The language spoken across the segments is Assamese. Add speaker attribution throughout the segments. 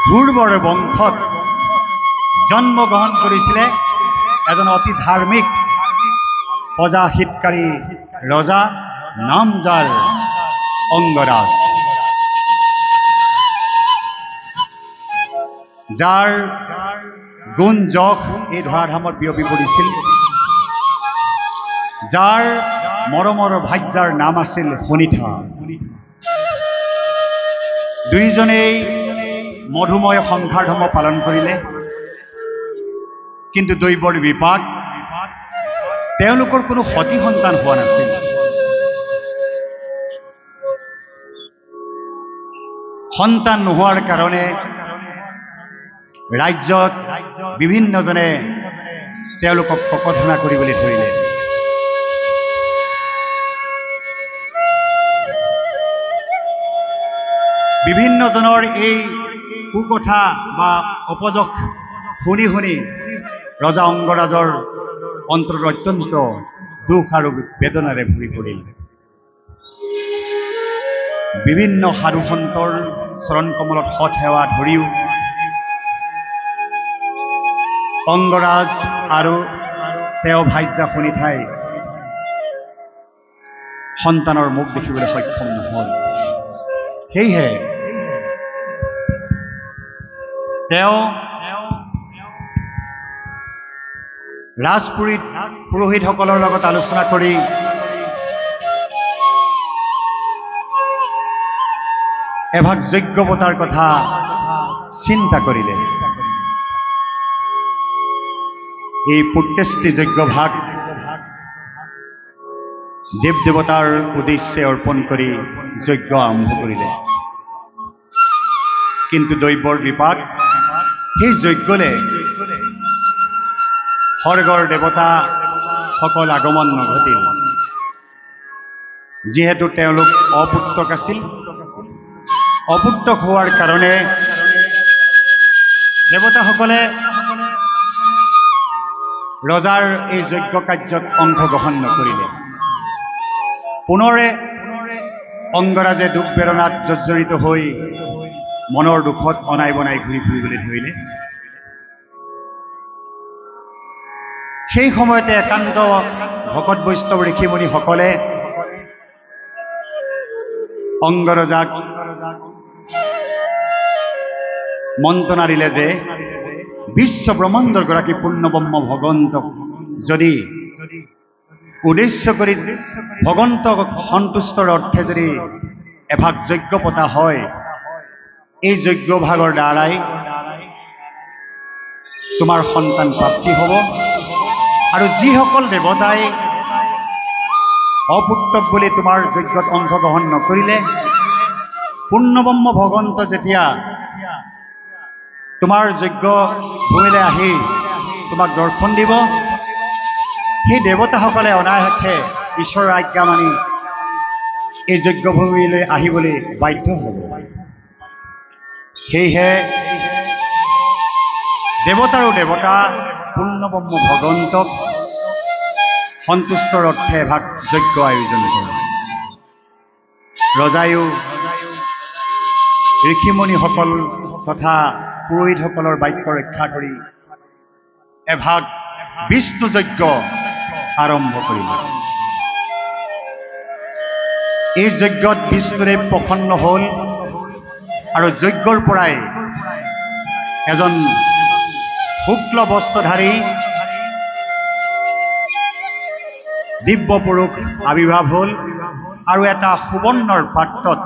Speaker 1: ধ্ৰুৱৰ বংশত জন্মগ্ৰহণ কৰিছিলে এজন অতি ধাৰ্মিক প্ৰজা হিতকাৰী ৰজা, নাম যাৰ অংগৰাজ, যাৰ গুণ যশ এই ধৰাধামত বিয়পি পৰিছিল, যাৰ মৰমৰ ভাৰ্যাৰ নাম আছিল শোণিঠা। দুইজনেই মধুময় সংসাৰ ধৰ্ম পালন কৰিলে, কিন্তু দৈৱৰ বিপাক, তেওঁলোকৰ কোনো সতি সন্তান হোৱা নাছিল। সন্তান নোহোৱাৰ কাৰণে ৰাজ্যত বিভিন্নজনে তেওঁলোকক ককৰ্থনা কৰিবলৈ ধৰিলে। বিভিন্নজনৰ এই কুকথা বা অপযশ শুনি শুনি ৰজা অংগৰাজৰ অন্তৰত অত্যন্ত দুখ আৰু বেদনাৰে ভৰি পৰিল। বিভিন্ন সাধু সন্তৰ চৰণ কমলত সৎ সেৱা ধৰিও অংগৰাজ আৰু তেওঁ ভাৰ্যা শোণিঠাই সন্তানৰ মুখ দেখিবলৈ সক্ষম নহল। সেয়েহে তেওঁ ৰাজপুৰীত পুৰোহিতসকলৰ লগত আলোচনা কৰি এভাগ যজ্ঞ পতাৰ কথা চিন্তা কৰিলে। এই পুত্যষ্টি যজ্ঞ ভাগ দেৱ দেৱতাৰ উদ্দেশ্যে অৰ্পণ কৰি যজ্ঞ আৰম্ভ কৰিলে। কিন্তু দৈৱৰ বিপাক, সেই যজ্ঞলে স্বৰ্গৰ দেৱতাসকল আগমন নঘটিল। যিহেতু তেওঁলোক অপুত্ৰক আছিল, অপুত্ৰক হোৱাৰ কাৰণে দেৱতাসকলে ৰজাৰ এই যজ্ঞ কাৰ্যত অংশগ্ৰহণ নকৰিলে। পুনৰে অংগৰাজে দুখ বেদনাত জৰ্জৰিত হৈ মনৰ দুখত অনাই বনাই ঘূৰি ফুৰিবলৈ ধৰিলে। সেই সময়তে একান্ত ভকত বৈষ্ণৱ ঋষিমুনিসকলে অংগৰাজাক মন্ত্ৰণা দিলে যে বিশ্ব ব্ৰহ্মাণ্ডৰ গৰাকী পূৰ্ণব্ৰহ্ম ভগৱন্তক যদি উদ্দেশ্য কৰি ভগৱন্তক সন্তুষ্টৰ অৰ্থে যদি এভাগ যজ্ঞ পতা হয়, এই যজ্ঞ ভাগৰ দ্বাৰাই তোমাৰ সন্তান প্ৰাপ্তি হ'ব। আৰু যিসকল দেৱতাই অপুত্ৰক বুলি তোমাৰ যজ্ঞত অংশগ্ৰহণ নকৰিলে, পূৰ্ণব্ৰহ্ম ভগৱন্ত যেতিয়া তোমাৰ যজ্ঞ ভূমিলৈ আহি তোমাক দৰ্শন দিব, সেই দেৱতাসকলে অনায়াসে ঈশ্বৰৰ আজ্ঞা মানি এই যজ্ঞভূমিলৈ আহিবলৈ বাধ্য হ'ব। সেয়েহে দেৱতাৰো দেৱতা পূৰ্ণব্ৰহ্ম ভগৱন্তক সন্তুষ্টৰ অৰ্থে এভাগ যজ্ঞ আয়োজন কৰে। ৰজায়ো ঋষিমুনিসকল তথা পুৰোহিতসকলৰ বাক্য ৰক্ষা কৰি এভাগ বিষ্ণু যজ্ঞ আৰম্ভ কৰিলে। এই যজ্ঞত বিষ্ণুদেৱ প্ৰসন্ন হ'ল আৰু যজ্ঞৰ পৰাই এজন শুক্ল বস্ত্ৰধাৰী দিব্য পুৰুষ আবিৰ্ভাৱ হ'ল আৰু এটা সুবৰ্ণৰ পাত্ৰত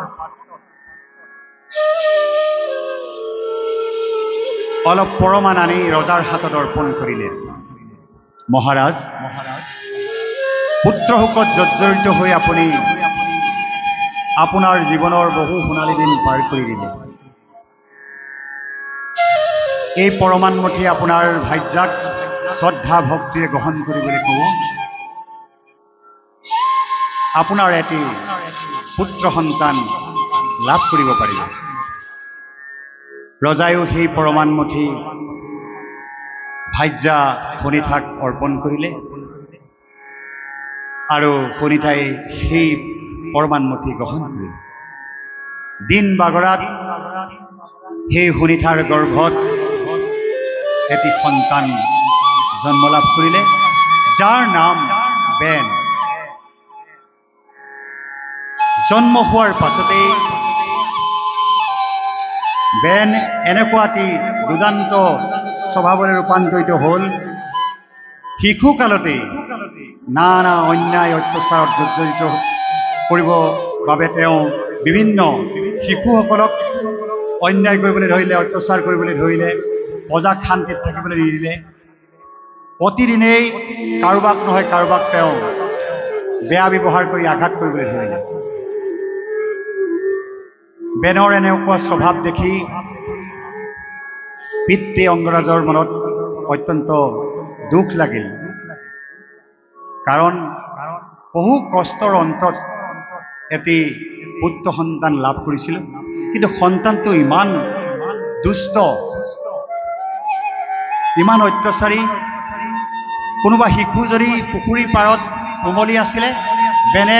Speaker 1: অলপ পৰমান আনি ৰজাৰ হাতত অৰ্পণ কৰিলে। মহাৰাজ, পুত্ৰ শোকত জৰ্জৰিত হৈ আপুনি আপোনাৰ জীৱনৰ বহু সোণালী দিন পাৰ কৰি দিলে। এই পৰমানমুঠি আপোনাৰ ভাৰ্যাক শ্ৰদ্ধা ভক্তিৰে গ্ৰহণ কৰিবলৈ ক'ব। আপোনাৰ এটি পুত্ৰ সন্তান লাভ কৰিব পাৰিব। ৰজায়ো সেই পৰমানমুঠি ভাৰ্যা শোণিঠাক অৰ্পণ কৰিলে আৰু শোণিঠাই সেই পৰমানমুঠি গ্ৰহণ কৰিলে। দিন বাগৰাত সেই শোণিঠাৰ গৰ্ভত এটি সন্তান জন্ম লাভ কৰিলে, যাৰ নাম বেন। জন্ম হোৱাৰ পাছতেই বেন এনেকুৱা এটি দুৰ্দান্ত স্বভাৱলৈ ৰূপান্তৰিত হ'ল। শিশুকালতেই নানা অন্যায় অত্যাচাৰত জৰ্জৰিত কৰিব বাবে তেওঁ বিভিন্ন শিশুসকলক অন্যায় কৰিবলৈ ধৰিলে, অত্যাচাৰ কৰিবলৈ ধৰিলে, প্ৰজাক শান্তিত থাকিবলৈ নিদিলে। প্ৰতিদিনেই কাৰোবাক নহয় কাৰোবাক তেওঁ বেয়া ব্যৱহাৰ কৰি আঘাত কৰিবলৈ ধৰিলে। বেনৰ এনেকুৱা স্বভাৱ দেখি পিতৃ অংগৰাজৰ মনত অত্যন্ত দুখ লাগিল, কাৰণ বহু কষ্টৰ অন্তত এটি পুত্ৰ সন্তান লাভ কৰিছিল, কিন্তু সন্তানটো ইমান দুষ্ট, ইমান অত্যাচাৰী। কোনোবা শিশু যদি পুখুৰীৰ পাৰত উমলি আছিলে, বেনে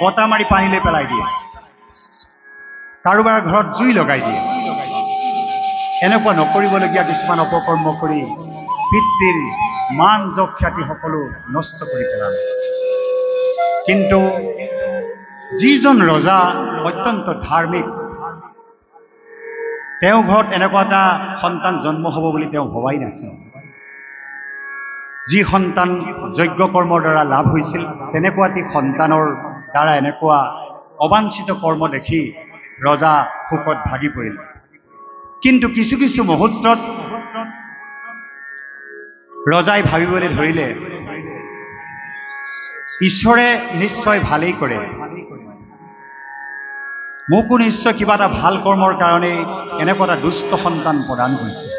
Speaker 1: বটা মাৰি পানীলৈ পেলাই দিয়ে, কাৰোবাৰ ঘৰত জুই লগাই দিয়ে। এনেকুৱা নকৰিবলগীয়া কিছুমান অপকৰ্ম কৰি পিতৃৰ মান যশ খ্যাতি সকলো নষ্ট কৰি পেলালে। কিন্তু যিজন ৰজা অত্যন্ত ধাৰ্মিক, তেওঁৰ ঘৰত এনেকুৱা এটা সন্তান জন্ম হ'ব বুলি তেওঁ ভবাই নাছিল। যি সন্তান যজ্ঞ কৰ্মৰ দ্বাৰা লাভ হৈছিল, তেনেকুৱা এটি সন্তানৰ দ্বাৰা এনেকুৱা অবাঞ্ছিত কৰ্ম দেখি ৰজা শোকত ভাগি পৰিল। কিন্তু কিছু কিছু মুহূৰ্তত ৰজাই ভাবিবলৈ ধৰিলে, ঈশ্বৰে নিশ্চয় ভালেই কৰে, মোকো নিশ্চয় কিবা এটা ভাল কৰ্মৰ কাৰণে এনেকুৱা এটা দুষ্ট সন্তান প্ৰদান কৰিছে।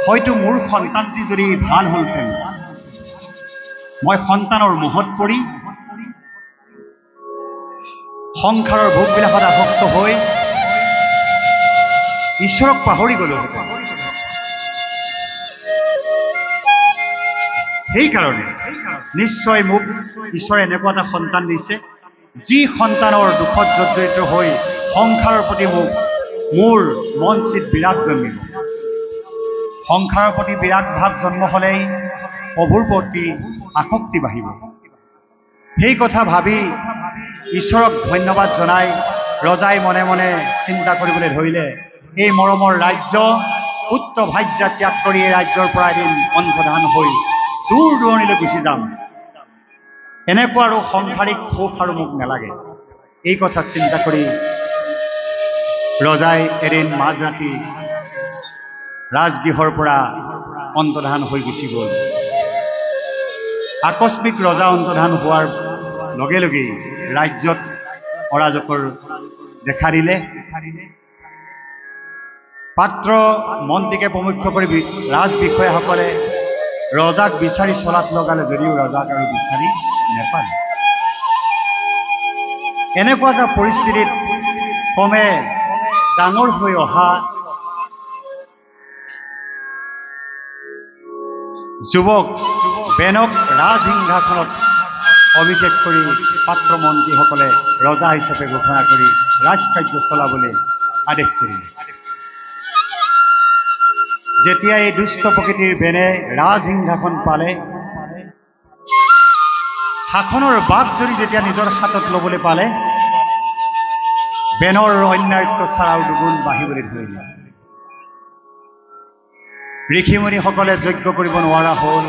Speaker 1: হয়তো মোৰ সন্তানটি যদি ভাল হ'লহেঁতেন, মই সন্তানৰ মোহত পৰি সংসাৰৰ ভোগবিলাকত আসক্ত হৈ ঈশ্বৰক পাহৰি গলোহেঁতেন। সেইকাৰণে নিশ্চয় মোক ঈশ্বৰে এনেকুৱা এটা সন্তান দিছে, যি সন্তানৰ দুখত জৰ্জৰিত হৈ সংসাৰৰ প্ৰতি মোৰ মন চিত বিৰাগ জন্মিব। সংসাৰৰ প্ৰতি বিৰাগ ভাৱ জন্ম হ'লেই প্ৰভুৰ প্ৰতি আসক্তি বাঢ়িব। সেই কথা ভাবি ঈশ্বৰক ধন্যবাদ জনাই ৰজাই মনে মনে চিন্তা কৰিবলৈ ধৰিলে, এই মৰমৰ ৰাজ্য পুত্ৰ ভাৰ্যা ত্যাগ কৰি এই ৰাজ্যৰ পৰা এদিন অন্তৰ্ধান হৈ দূৰ দূৰণিলৈ গুচি যাম। এনেকুৱা আৰু সংসাৰিক সুখ আৰু মোক নালাগে। এই কথা চিন্তা কৰি ৰজাই এদিন মাজৰাতি ৰাজগৃহৰ পৰা অন্তৰ্ধান হৈ গুচি গ'ল। আকস্মিক ৰজা অন্তৰ্ধান হোৱাৰ লগে লগেই ৰাজ্যত অৰাজকৰ দেখা দিলে। পাত্ৰ মন্ত্ৰীকে প্ৰমুখ্য কৰি ৰাজ বিষয়াসকলে ৰজাক বিচাৰি চলাত লগালে, যদিও ৰজাক আৰু বিচাৰি নেপালে। এনেকুৱা এটা পৰিস্থিতিত ক্ৰমে ডাঙৰ হৈ অহা যুৱক বেনক ৰাজসিংহাসনত অভিষেক কৰি পাত্ৰ মন্ত্ৰীসকলে ৰজা হিচাপে ঘোষণা কৰি ৰাজকাৰ্য চলাবলৈ আদেশ কৰিলে। যেতিয়া এই দুষ্ট প্ৰকৃতিৰ বেনে ৰাজসিংহাসন পালে, শাসনৰ বাঘ যদি যেতিয়া নিজৰ হাতত ল'বলৈ পালে, বেনৰ অন্যায় অত্যাচাৰ আৰু দুগুণ বাঢ়িবলৈ ধৰিলে। ঋষিমুনিসকলে যজ্ঞ কৰিব নোৱাৰা হ'ল,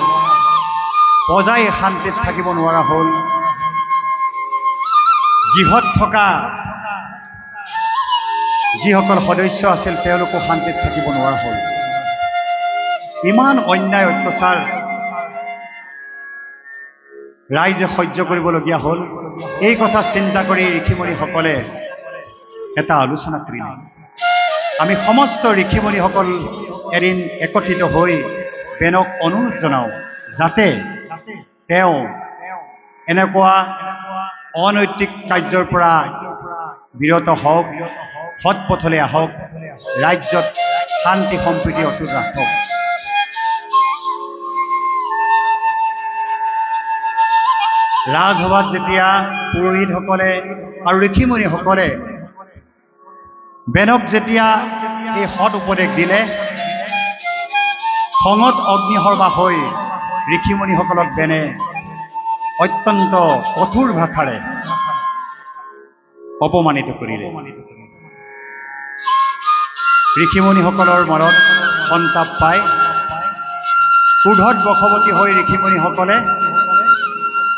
Speaker 1: প্ৰজাই শান্তিত থাকিব নোৱাৰা হ'ল, গৃহত থকা যিসকল সদস্য আছিল তেওঁলোকো শান্তিত থাকিব নোৱাৰা হ'ল। ইমান অন্যায় অত্যাচাৰ ৰাইজে সহ্য কৰিবলগীয়া হ'ল। এই কথা চিন্তা কৰি ঋষিমুনিসকলে এটা আলোচনা কৰিলে। আমি সমস্ত ঋষিমুনিসকল এদিন একত্ৰিত হৈ বেনক অনুৰোধ জনাওঁ, যাতে তেওঁ এনেকুৱা অনৈতিক কাৰ্যৰ পৰা বিৰত হওক, সৎ পথলৈ আহক, ৰাজ্যত শান্তি সম্প্ৰীতি অটুট ৰাখক। ৰাজসভাত যেতিয়া পুৰোহিতসকলে আৰু ঋষিমুনিসকলে বেনক যেতিয়া এই সৎ উপদেশ দিলে খঙত অগ্নিশৰ্মা হৈ ঋষিমুনিসকলক বেনে অত্যন্ত কঠোৰ ভাষাৰে অপমানিত কৰিলে। ঋষিমুনিসকলৰ মনত সন্তাপ পাই ক্ৰোধত বশৱৰ্তী হৈ ঋষিমুনিসকলে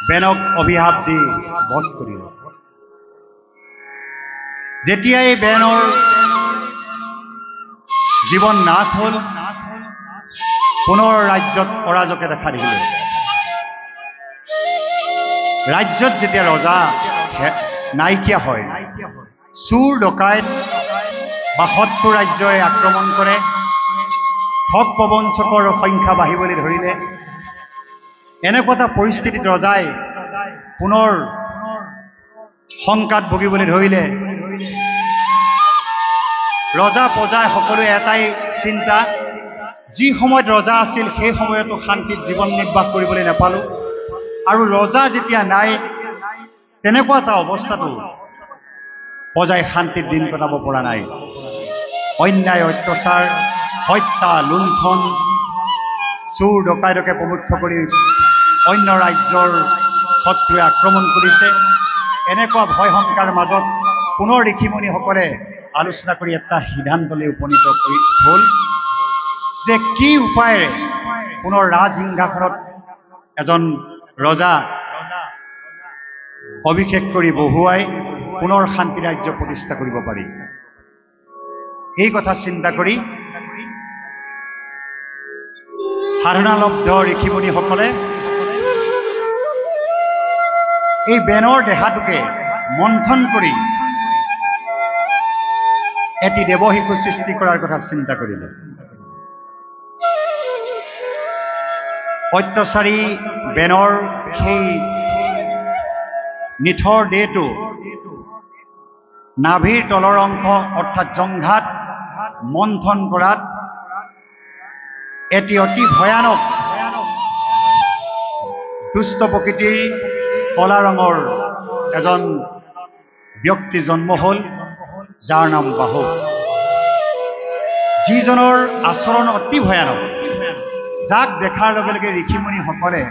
Speaker 1: বেনক অভিশাপ দি বধ কৰিলে। যেতিয়াই বেনৰ জীৱন নাশ হ'ল, পুনৰ ৰাজ্যত অৰাজকে দেখা দিলে। ৰাজ্যত যেতিয়া ৰজা নাইকিয়া হয়, চোৰ ডকাইত বা শত্ৰু ৰাজ্যই আক্ৰমণ কৰে, ঠগ প্ৰবঞ্চকৰ সংখ্যা বাঢ়িবলৈ ধৰিলে। এনেকুৱা এটা পৰিস্থিতিত ৰজাই পুনৰ শংকাত ভুগিবলৈ ধৰিলে। ৰজা প্ৰজাই সকলোৱে এটাই চিন্তা, যি সময়ত ৰজা আছিল সেই সময়তো শান্তিত জীৱন নিৰ্বাহ কৰিবলৈ নাপালোঁ, আৰু ৰজা যেতিয়া নাই তেনেকুৱা এটা অৱস্থাতো প্ৰজাই শান্তিত দিন কটাব পৰা নাই। অন্যায় অত্যাচাৰ, হত্যা লুণ্ঠন, চোৰ ডকাইতকে প্ৰমুখ্য কৰি অন্য ৰাজ্যৰ শত্ৰুৱে আক্ৰমণ কৰিছে। এনেকুৱা ভয় শংকাৰ মাজত পুনৰ ঋষিমুনিসকলে আলোচনা কৰি এটা সিদ্ধান্তলৈ উপনীত হ'ল যে কি উপায়েৰে পুনৰ ৰাজসিংহাসনত এজন ৰজা অভিষেক কৰি বহুৱাই পুনৰ শান্তি ৰাজ্য প্ৰতিষ্ঠা কৰিব পাৰি। এই কথা চিন্তা কৰি সাধনালব্ধ ঋষিমুনিসকলে এই বেনৰ দেহাটোকে মন্থন কৰি এটি দেৱশিশু সৃষ্টি কৰাৰ কথা চিন্তা কৰিলে। অত্যাচাৰী বেনৰ সেই নিথৰ দেহটো নাভিৰ তলৰ অংশ অৰ্থাৎ জংঘাত মন্থন কৰাত এটি অতি ভয়ানক দুষ্ট প্ৰকৃতিৰ কলা ৰঙৰ এজন ব্যক্তি জন্ম হ'ল, যাৰ নাম বাহু। যিজনৰ আচৰণ অতি ভয়ানক, যাক দেখাৰ লগে লগে ঋষিমুনিসকলে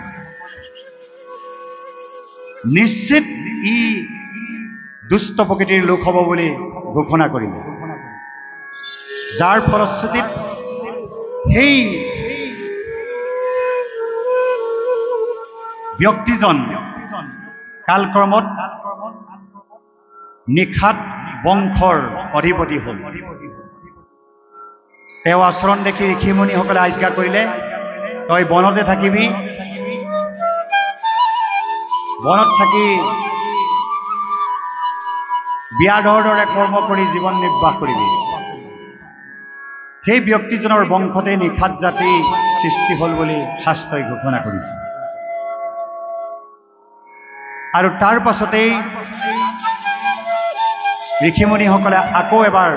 Speaker 1: নিশ্চিত ই দুষ্ট প্ৰকৃতিৰ লোক হ'ব বুলি ঘোষণা কৰিলে। যাৰ ফলশ্ৰুতিত সেই ব্যক্তিজন কালক্ৰমত নিখাত বংশৰ অধিপতি হ'ল। তেওঁ আচৰণ দেখি ঋষিমুনিসকলে আজ্ঞা কৰিলে, তই বনতে থাকিবি, বনত থাকি ব্যাধৰ দৰে কৰ্ম কৰি জীৱন নিৰ্বাহ কৰিবি। সেই ব্যক্তিজনৰ বংশতে নিখাত জাতি সৃষ্টি হ'ল বুলি শাস্ত্ৰই ঘোষণা কৰিছে। আৰু তাৰ পাছতেই ঋষিমুনিসকলে আকৌ এবাৰ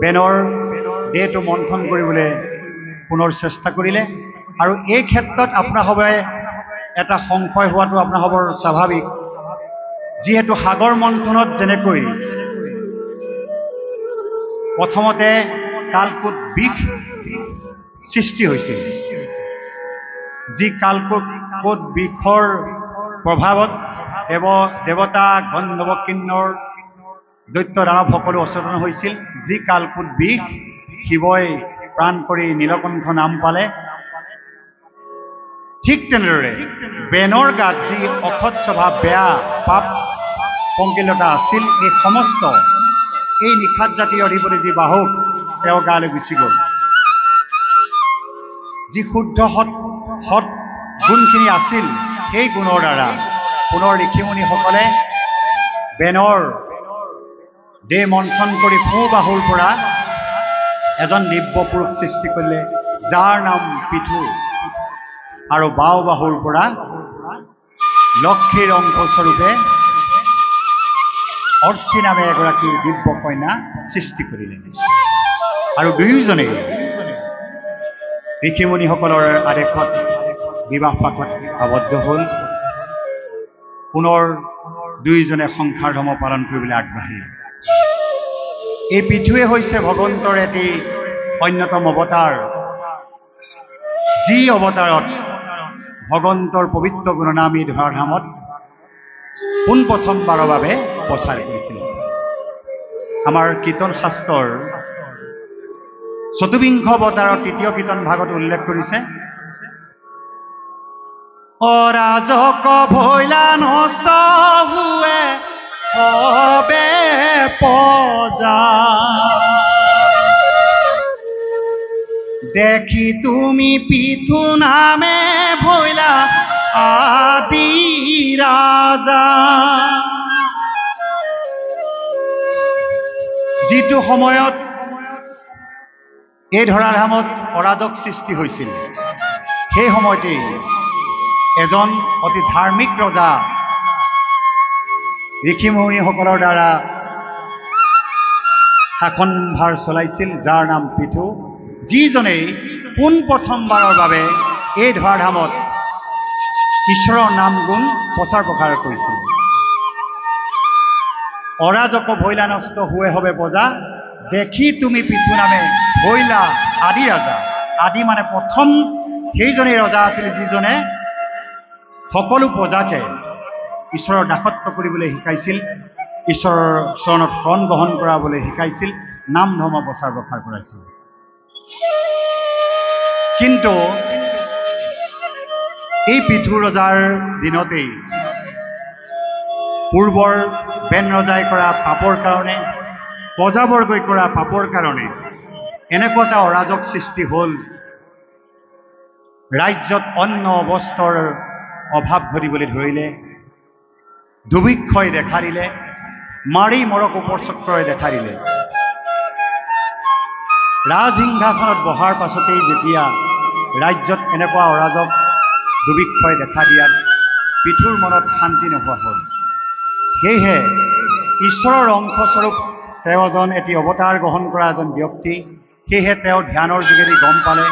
Speaker 1: বেনৰ দেহটো মন্থন কৰিবলৈ পুনৰ চেষ্টা কৰিলে। আৰু এই ক্ষেত্ৰত আপোনাসৱে এটা সংশয় হোৱাটো আপোনাসৱৰ স্বাভাৱিক, যিহেতু সাগৰ মন্থনত যেনেকৈ প্ৰথমতে কালকূট বিষ সৃষ্টি হৈছিল, যি কালকূট বিষৰ প্ৰভাৱত দেৱতা গন্ধৰ্ব কিন্নৰ দৈত্য দানৱ সকলো অচেতন হৈছিল। যি কালকূট বিষ শিৱই প্ৰাণ কৰি নীলকণ্ঠ নাম পালে, ঠিক তেনেদৰে বেনৰ গাত যি অসৎ স্বভাৱ, বেয়া পাপ পংকিলতা আছিল, এই সমস্ত এই নিখাত জাতিৰ অধিপতি যি বাহুক তেওঁৰ গালৈ গুচি গ'ল। যি শুদ্ধ সৎ গুণখিনি আছিল, সেই গুণৰ দ্বাৰা পুনৰ ঋষিমুনিসকলে বেনৰ দেহ মন্থন কৰি সোঁ বাহুৰ পৰা এজন দিব্য পুৰুষ সৃষ্টি কৰিলে, যাৰ নাম পিঠু, আৰু বাওঁ বাহুৰ পৰা লক্ষীৰ অংশস্বৰূপে অৰ্চি নামে এগৰাকী দিব্য কন্যা সৃষ্টি কৰিলে। আৰু দুয়োজনেই ঋষিমুনিসকলৰ আদেশত বিবাহ পাশত আবদ্ধ হ'ল। পুনৰ দুয়োজনে সংসাৰ ধৰ্ম পালন কৰিবলৈ আগবাঢ়িল। এই পৃথুৱে হৈছে ভগৱন্তৰ এটি অন্যতম অৱতাৰ, যি অৱতাৰত ভগৱন্তৰ পবিত্ৰ গুণনাম এই ধৰাধামত পোনপ্ৰথমবাৰৰ বাবে প্ৰচাৰ কৰিছিল। আমাৰ কীৰ্তন শাস্ত্ৰৰ চতুৰ্বিংশ অৱতাৰৰ তৃতীয় কীৰ্তন ভাগত উল্লেখ কৰিছে, অৰাজক ভৈলা নষ্ট হুৱে হবে পজা, দেখি তুমি পিথু নামে ভৈলা আদি ৰাজা। যিটো সময়ত এই ধৰাধামত অৰাজক সৃষ্টি হৈছিল, সেই সময়তেই এজন অতি ধাৰ্মিক ৰজা ঋষিমুনিসকলৰ দ্বাৰা শাসনভাৰ চলাইছিল, যাৰ নাম পৃথু, যিজনেই পোনপ্ৰথমবাৰৰ বাবে এই ধৰাধামত ঈশ্বৰৰ নাম গুণ প্ৰচাৰ প্ৰসাৰ কৰিছিল। অৰাজক ভৈলা নষ্ট হুৱে হবে প্ৰজা, দেখি তুমি পৃথু নামে ভৈলা আদি ৰাজা। আদি মানে প্ৰথম সেইজনেই ৰজা আছিল, যিজনে সকলো প্ৰজাকে ঈশ্বৰৰ দাসত্ব কৰিবলৈ শিকাইছিল, ঈশ্বৰৰ চৰণত শৰণ গ্ৰহণ কৰাবলৈ শিকাইছিল, নাম ধৰ্ম প্ৰচাৰ প্ৰসাৰ কৰাইছিল। কিন্তু এই পৃথু ৰজাৰ দিনতেই পূৰ্বৰ বেন ৰজাই কৰা পাপৰ কাৰণে, প্ৰজাবৰ্গই কৰা পাপৰ কাৰণে এনেকুৱা এটা অৰাজক সৃষ্টি হ'ল, ৰাজ্যত অন্ন বস্ত্ৰৰ অভাৱ ঘটিবলৈ ধৰিলে, দুৰ্ভিক্ষই দেখা দিলে, মাৰি মৰক উপচক্ৰই দেখা দিলে। ৰাজসিংহাসনত বহাৰ পাছতেই যেতিয়া ৰাজ্যত এনেকুৱা অৰাজক দুৰ্ভিক্ষই দেখা দিয়াত পৃথুৰ মনত শান্তি নোহোৱা হ'ল। সেয়েহে ঈশ্বৰৰ অংশস্বৰূপ তেওঁ এটি অৱতাৰ গ্ৰহণ কৰা এজন ব্যক্তি, সেয়েহে তেওঁ ধ্যানৰ যোগেদি গম পালে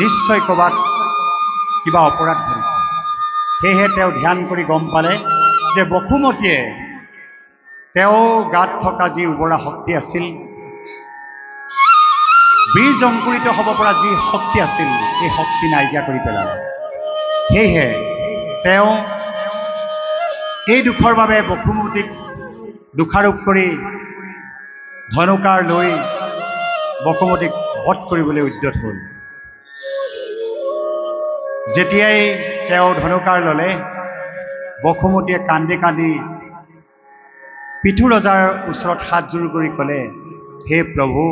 Speaker 1: নিশ্চয় ক'ৰবাত কিবা অপৰাধ ঘটিছে। সেয়েহে তেওঁ ধ্যান কৰি গম পালে যে বসুমতীয়ে তেওঁ গাত থকা যি উৰ্বৰা শক্তি আছিল, বীজ অংকুৰিত হ'ব পৰা যি শক্তি আছিল, সেই শক্তি নাইকিয়া কৰি পেলালে। সেয়েহে তেওঁ এই দুখৰ বাবে বসুমতীক দোষাৰোপ কৰি ধনুকাৰ লৈ বসুমতীক বধ কৰিবলৈ উদ্যত হ'ল। যেতিয়াই তেওঁ ধনুকাৰ ল'লে, বসুমতীয়ে কান্দি কান্দি পৃথু ৰজাৰ ওচৰত হাতযোৰ কৰি ক'লে, হে প্ৰভু,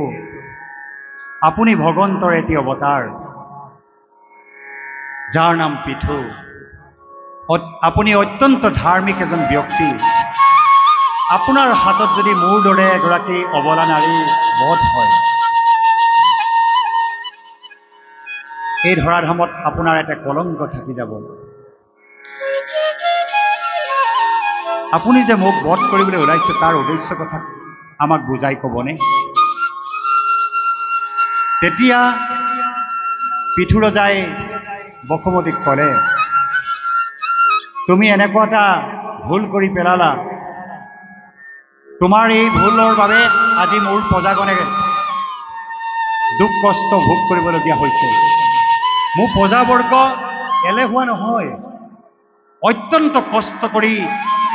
Speaker 1: আপুনি ভগৱন্তৰ এটি অৱতাৰ, যাৰ নাম পৃথু। আপুনি অত্যন্ত ধাৰ্মিক এজন ব্যক্তি। আপোনাৰ হাতত যদি মোৰ দৰে এগৰাকী অবলা নাৰী বধ হয়, এই ধৰাধামত আপোনাৰ এটা কলংক থাকি যাব। আপুনি যে মোক বধ কৰিবলৈ ওলাইছে, তাৰ উদ্দেশ্য কথা আমাক বুজাই ক'বনে? তেতিয়া পৃথু ৰজাই বসুমতীক ক'লে, তুমি এনেকুৱা এটা ভুল কৰি পেলালা, তোমাৰ এই ভুলৰ বাবে আজি মোৰ প্ৰজাগণে দুখ কষ্ট ভোগ কৰিবলগীয়া হৈছে। মোৰ প্ৰজাবৰ্গ এলেহুৱা নহয়, অত্যন্ত কষ্ট কৰি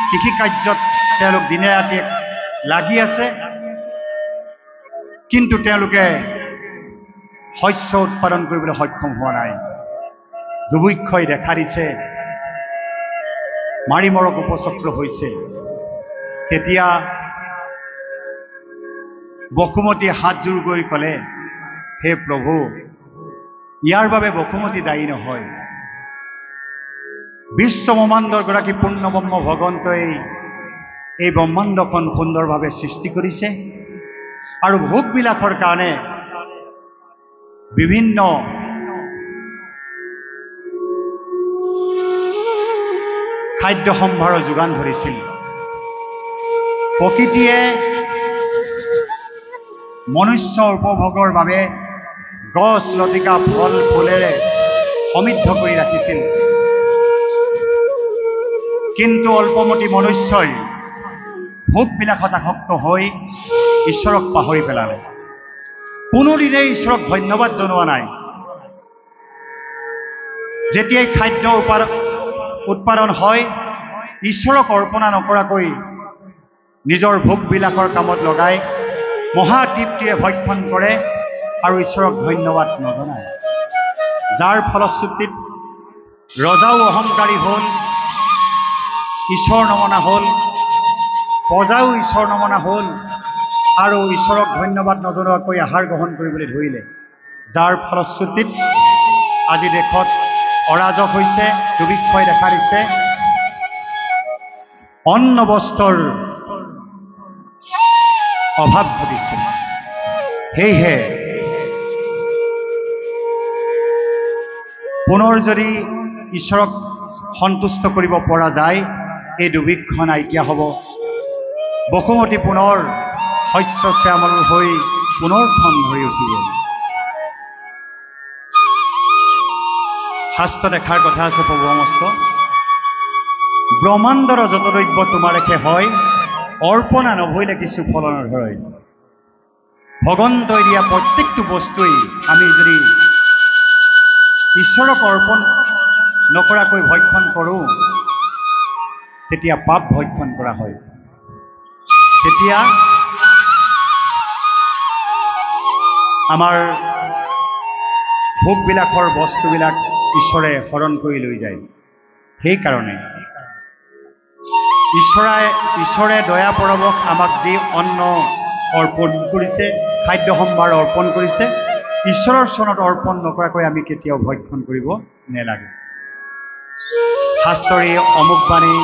Speaker 1: কৃষি কাৰ্যত তেওঁলোক দিনে ৰাতি লাগি আছে, কিন্তু তেওঁলোকে শস্য উৎপাদন কৰিবলৈ সক্ষম হোৱা নাই। দুৰ্ভিক্ষই দেখা দিছে, মাৰি মৰক উপচক্ৰ হৈছে। তেতিয়া বসুমতীয়ে হাতযোৰ কৰি ক'লে, হে প্ৰভু, ইয়াৰ বাবে বসুমতী দায়ী নহয়। বিশ্ব ব্ৰহ্মাণ্ডৰ গৰাকী পূৰ্ণব্ৰহ্ম ভগৱন্তই এই ব্ৰহ্মাণ্ডখন সুন্দৰভাৱে সৃষ্টি কৰিছে, আৰু ভোগবিলাসৰ কাৰণে বিভিন্ন খাদ্য সম্ভাৰৰ যোগান ধৰিছিল। প্ৰকৃতিয়ে মনুষ্য উপভোগৰ বাবে গছ লতিকা ফল ফুলেৰে সমৃদ্ধ কৰি ৰাখিছিল, কিন্তু অল্পমতি মনুষ্যই ভোগবিলাকত আসক্ত হৈ ঈশ্বৰক পাহৰি পেলালে। কোনোদিনে ঈশ্বৰক ধন্যবাদ জনোৱা নাই। যেতিয়াই খাদ্য উৎপাদন হয় ঈশ্বৰক অৰ্পণা নকৰাকৈ নিজৰ ভোগবিলাকৰ কামত লগাই মহা তৃপ্তিৰে ভক্ষণ কৰে আৰু ঈশ্বৰক ধন্যবাদ নজনায়। যাৰ ফলশ্ৰুতিত ৰজাও অহংকাৰী হ'ল, ঈশ্বৰ নমনা হ'ল, প্ৰজাও ঈশ্বৰ নমনা হ'ল আৰু ঈশ্বৰক ধন্যবাদ নজনোৱাকৈ আহাৰ গ্ৰহণ কৰিবলৈ ধৰিলে। যাৰ ফলশ্ৰুতিত আজি দেশত অৰাজক হৈছে, দুৰ্ভিক্ষই দেখা দিছে, অন্ন বস্ত্ৰৰ অভাৱ ঘটিছে। সেয়েহে পুনৰ যদি ঈশ্বৰক সন্তুষ্ট কৰিব পৰা যায় এই দুৰ্ভিক্ষ নাইকিয়া হ'ব। বসুমতী পুনৰ শস্য শ্যামল হৈ পুনৰ ঠন ধৰি উঠিব। শাস্ত্ৰত এষাৰ কথা আছে, প্ৰভু সমস্ত ব্ৰহ্মাণ্ডৰ যত দ্ৰব্য তোমাৰেখে হয়, অৰ্পণা নভৈলে কিছু ফল নধৰে। ভগৱন্তই দিয়া প্ৰত্যেকটো বস্তুৱেই আমি যদি ঈশ্বৰক অৰ্পণ নকৰাকৈ ভক্ষণ কৰোঁ তেতিয়া পাপ ভক্ষণ কৰা হয়। তেতিয়া আমাৰ ভোগবিলাকৰ বস্তুবিলাক ঈশ্বৰে হৰণ কৰি লৈ যায়। সেইকাৰণে ঈশ্বৰে দয়া পৰৱশ আমাক যি অন্ন অৰ্পণ কৰিছে, খাদ্য সম্ভাৰ অৰ্পণ কৰিছে, ঈশ্বৰৰ চৰণত অৰ্পণ নকৰাকৈ আমি কেতিয়াও ভক্ষণ কৰিব নেলাগে। শাস্ত্ৰই অমুক বাণী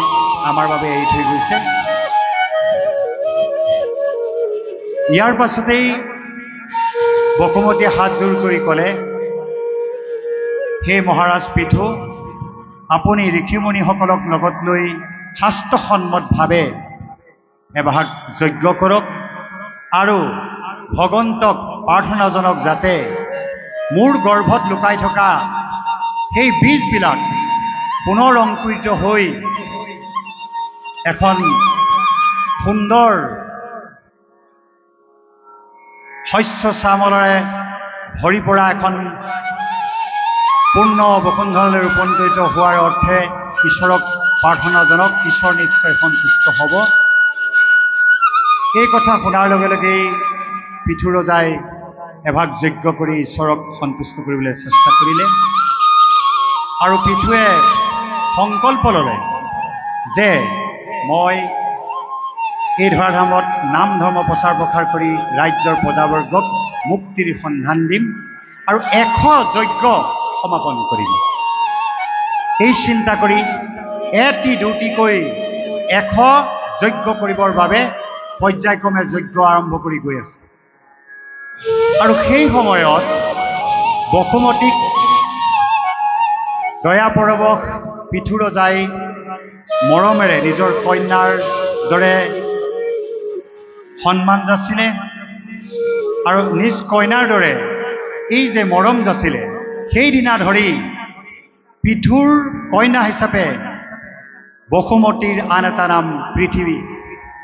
Speaker 1: আমাৰ বাবে এৰি থৈ গৈছে। ইয়াৰ পাছতেই বসুমতীয়ে হাতযোৰ কৰি ক'লে, হে মহাৰাজ পৃথু, আপুনি ঋষিমুনিসকলক লগত লৈ শাস্ত্ৰসন্মতভাৱে এভাগ যজ্ঞ কৰক আৰু ভগৱন্তক প্ৰাৰ্থনা জনাওক যাতে মোৰ গৰ্ভত লুকাই থকা সেই বীজবিলাক পুনৰ অংকুৰিত হৈ এখন সুন্দৰ শস্য শ্যামলেৰে ভৰি পৰা এখন পূৰ্ণ বসুন্ধৰালৈ ৰূপান্তৰিত হোৱাৰ অৰ্থে ঈশ্বৰক প্ৰাৰ্থনা জনাওক, ঈশ্বৰ নিশ্চয় সন্তুষ্ট হ'ব। এই কথা শুনাৰ লগে লগেই পৃথু ৰজাই এভাগ যজ্ঞ কৰি ঈশ্বৰক সন্তুষ্ট কৰিবলৈ চেষ্টা কৰিলে আৰু পৃথুৱে সংকল্প ল'লে যে মই এই ধৰাধামত নাম ধৰ্ম প্ৰচাৰ প্ৰসাৰ কৰি ৰাজ্যৰ প্ৰজাবৰ্গক মুক্তিৰ সন্ধান দিম আৰু 100 যজ্ঞ সমাপন কৰিম। এই চিন্তা কৰি এটি দুটিকৈ 100 যজ্ঞ কৰিবৰ বাবে পৰ্যায়ক্ৰমে যজ্ঞ আৰম্ভ কৰি গৈ আছে। আৰু সেই সময়ত বসুমতীক দয়া পৰৱশ পৃথু ৰজাই মৰমেৰে নিজৰ কন্যাৰ দৰে সন্মান যাচিলে আৰু নিজ কন্যাৰ দৰে এই যে মৰম যাচিলে, সেইদিনা ধৰি পৃথুৰ কন্যা হিচাপে বসুমতীৰ আন এটা নাম পৃথিৱী,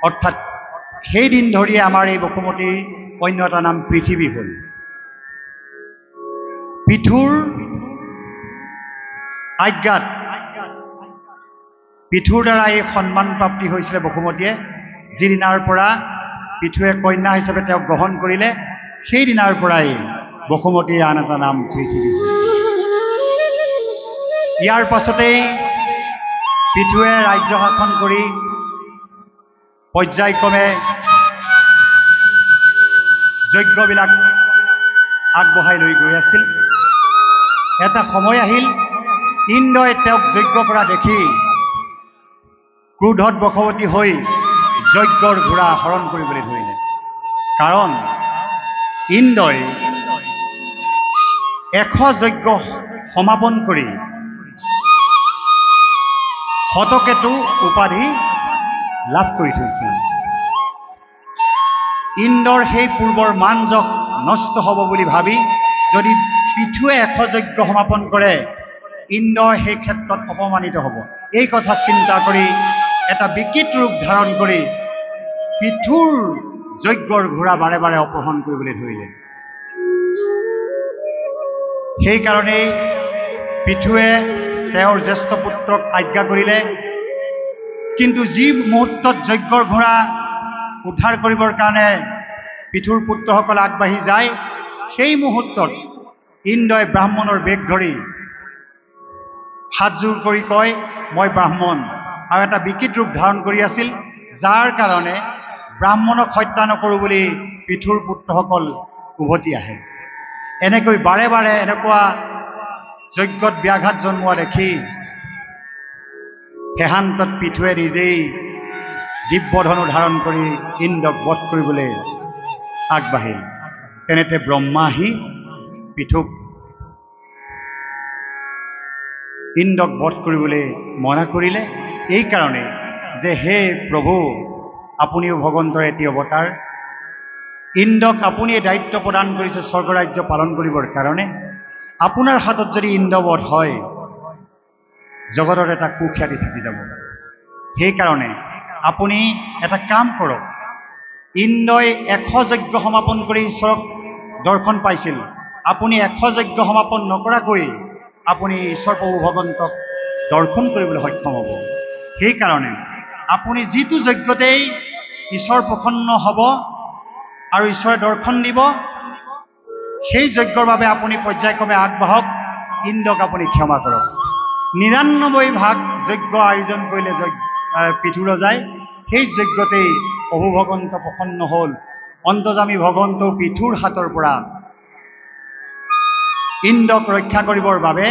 Speaker 1: অৰ্থাৎ সেইদিন ধৰিয়ে আমাৰ এই বসুমতীৰ অন্য এটা নাম পৃথিৱী হ'ল। পৃথুৰ আজ্ঞাত পৃথুৰ দ্বাৰা এই সন্মান প্ৰাপ্তি হৈছিলে বসুমতীয়ে। যিদিনাৰ পৰা পৃথুৱে কন্যা হিচাপে তেওঁক গ্ৰহণ কৰিলে, সেইদিনাৰ পৰাই বসুমতীৰ আন এটা নাম পৃথিৱী। ইয়াৰ পাছতেই পৃথুৱে ৰাজ্য শাসন কৰি পৰ্যায়ক্ৰমে যজ্ঞবিলাক আগবঢ়াই লৈ গৈ আছিল। এটা সময় আহিল, ইন্দ্ৰই তেওঁক যজ্ঞ কৰা দেখি ক্ৰোধত বশৱতী হৈ যজ্ঞৰ ঘোঁৰা হৰণ কৰিবলৈ ধৰিলে। কাৰণ ইন্দ্ৰই 100 যজ্ঞ সমাপন কৰি শতকেতু উপাধি লাভ কৰি থৈছিল। ইন্দ্ৰৰ সেই পূৰ্বৰ মান যশ নষ্ট হ'ব বুলি ভাবি যদি পৃথুৱে 100 যজ্ঞ সমাপন কৰে, ইন্দ্ৰ সেই ক্ষেত্ৰত অপমানিত হ'ব। এই কথা চিন্তা কৰি এটা বিকৃত ৰূপ ধাৰণ কৰি পৃথুৰ যজ্ঞৰ ঘোঁৰা বাৰে বাৰে অপহৰণ কৰিবলৈ ধৰিলে। সেইকাৰণেই পৃথুৱে তেওঁৰ জ্যেষ্ঠ পুত্ৰক আজ্ঞা কৰিলে, কিন্তু যি মুহূৰ্তত যজ্ঞৰ ঘোঁৰা উদ্ধাৰ কৰিবৰ কাৰণে পৃথুৰ পুত্ৰসকল আগবাঢ়ি যায়, সেই মুহূৰ্তত ইন্দ্ৰই ব্ৰাহ্মণৰ বেগ ধৰি হাতযোৰ কৰি কয়, মই ব্ৰাহ্মণ, আৰু এটা বিকৃত ৰূপ ধাৰণ কৰি আছিল, যাৰ কাৰণে ব্ৰাহ্মণক হত্যা নকৰোঁ বুলি পৃথুৰ পুত্ৰসকল উভতি আহে। এনেকৈ বাৰে বাৰে এনেকুৱা যজ্ঞত ব্যাঘাত জন্মোৱা দেখি শেষান্তত পৃথুৱে নিজেই দিব্যধনু ধাৰণ কৰি ইন্দ্ৰক বধ কৰিবলৈ আগবাঢ়িল। তেনেতে ব্ৰহ্মা আহি পৃথুক ইন্দ্ৰক বধ কৰিবলৈ মনা কৰিলে, এইকাৰণে যে হে প্ৰভু, আপুনিও ভগৱন্তৰ এটি অৱতাৰ, ইন্দ্ৰক আপুনি দায়িত্ব প্ৰদান কৰিছে স্বৰ্গৰাজ্য পালন কৰিবৰ কাৰণে। আপোনাৰ হাতত যদি ইন্দ্ৰবধ হয়, জগতৰ এটা কুখ্যাতি থাকি যাব। সেইকাৰণে আপুনি এটা কাম কৰক, ইন্দ্ৰই 100 যজ্ঞ সমাপন কৰি ঈশ্বৰক দৰ্শন পাইছিল, আপুনি 100 যজ্ঞ সমাপন নকৰাকৈ আপুনি ঈশ্বৰ প্ৰভু ভগৱন্তক দৰ্শন কৰিবলৈ সক্ষম হ'ব। সেইকাৰণে আপুনি যিটো যজ্ঞতেই ঈশ্বৰ প্ৰসন্ন হ'ব আৰু ঈশ্বৰে দৰ্শন দিব, সেই যজ্ঞৰ বাবে আপুনি পৰ্যায়ক্ৰমে আগবাঢ়ক, ইন্দ্ৰক আপুনি ক্ষমা কৰক। 99 ভাগ যজ্ঞ আয়োজন কৰিলে পৃথু ৰজাই, সেই যজ্ঞতেই প্ৰভু ভগৱন্ত প্ৰসন্ন হ'ল। অন্তৰ্যামী ভগৱন্ত পৃথুৰ হাতৰ পৰা ইন্দ্ৰক ৰক্ষা কৰিবৰ বাবে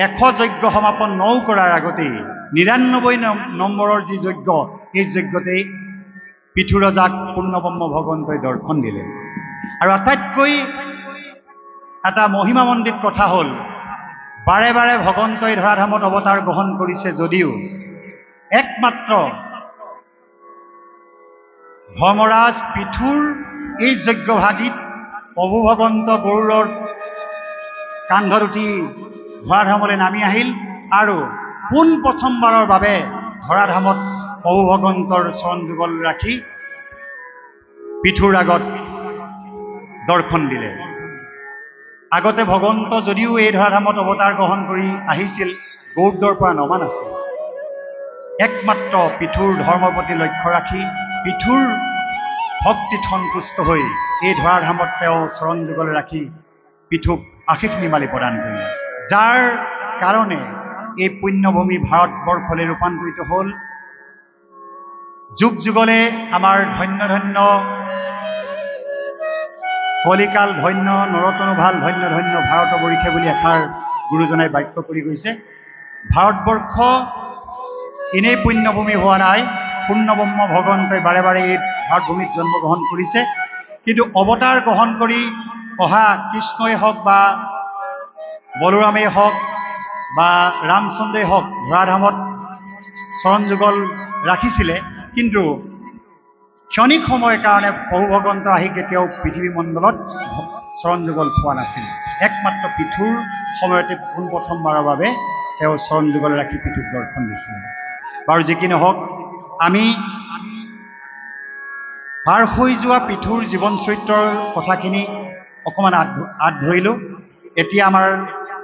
Speaker 1: 100 যজ্ঞ সমাপন কৰাৰ আগতেই 99 নম্বৰৰ যি যজ্ঞ, সেই যজ্ঞতেই পৃথু ৰজাক পূৰ্ণব্ৰহ্ম ভগৱন্তই দৰ্শন দিলে। আৰু আটাইতকৈ এটা মহিমামণ্ডিত কথা হ'ল, বাৰে বাৰে ভগৱন্তই ধৰাধামত অৱতাৰ গ্ৰহণ কৰিছে যদিও একমাত্ৰ ধৰ্মৰাজ পৃথুৰ এই যজ্ঞভাগিত প্ৰভু ভগৱন্ত গৰুড়ৰ কান্ধত উঠি ধৰাধামলৈ নামি আহিল আৰু পোন প্ৰথমবাৰৰ বাবে ধৰাধামত প্ৰভু ভগৱন্তৰ চৰণ যুগল ৰাখি পৃথুৰ আগত দৰ্শন দিলে। আগতে ভগৱন্ত যদিও এই ধৰাধামত অৱতাৰ গ্ৰহণ কৰি আহিছিল, গৌড়ৰ পৰা নমা নাছিল। একমাত্ৰ পৃথুৰ ধৰ্মৰ প্ৰতি লক্ষ্য ৰাখি পৃথুৰ ভক্তিত সন্তুষ্ট হৈ এই ধৰাধামত তেওঁ চৰণ যুগল ৰাখি পৃথুক আশীষ নিমালি প্ৰদান কৰিলে, যাৰ কাৰণে এই পুণ্যভূমি ভাৰতবৰ্ষলৈ ৰূপান্তৰিত হ'ল। যুগ যুগলে আমাৰ ধন্য ধন্য কলিকাল ধন্য, নৰতনু ভাল ধন্য ধন্য ভাৰতবৰ্ষে বুলি এষাৰ গুৰুজনাই বাক্য কৰি গৈছে। ভাৰতবৰ্ষ এনেই পুণ্যভূমি হোৱা নাই, পূৰ্ণব্ৰহ্ম ভগৱন্তই বাৰে বাৰে এই ভাৰতভূমিত জন্মগ্ৰহণ কৰিছে, কিন্তু অৱতাৰ গ্ৰহণ কৰি অহা কৃষ্ণই হওক বা বলোৰামেই হওক বা ৰামচন্দ্ৰই হওক ধৰাধামত চৰণ যুগল ৰাখিছিলে, কিন্তু ক্ষণিক সময়ৰ কাৰণে প্ৰভু ভগৱন্ত আহি কেতিয়াও পৃথিৱী মণ্ডলত চৰণ যুগল থোৱা নাছিল। একমাত্ৰ পৃথুৰ সময়তে পোনপ্ৰথমবাৰৰ বাবে তেওঁ চৰণ যুগল ৰাখি পৃথুক দৰ্শন দিছিল। বাৰু যি কি নহওক, আমি পাৰ হৈ যোৱা পৃথুৰ জীৱন চৰিত্ৰৰ কথাখিনি অকণমান আঁত ধৰিলোঁ। এতিয়া আমাৰ